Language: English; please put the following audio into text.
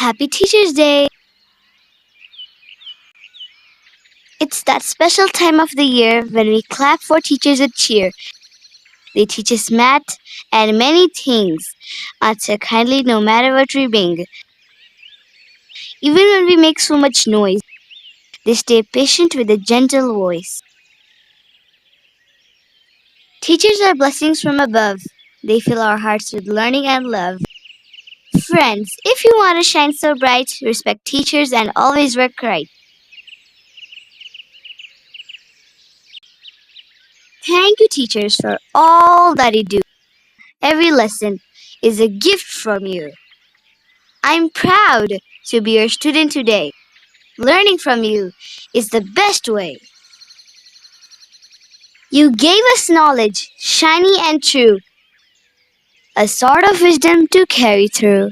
Happy Teacher's Day! It's that special time of the year when we clap for teachers with cheer. They teach us math and many things. Answer kindly no matter what we bring. Even when we make so much noise, they stay patient with a gentle voice. Teachers are blessings from above. They fill our hearts with learning and love. Friends, if you want to shine so bright, respect teachers and always work right. Thank you, teachers, for all that you do. Every lesson is a gift from you. I'm proud to be your student today. Learning from you is the best way. You gave us knowledge, shiny and true, a sword of wisdom to carry through.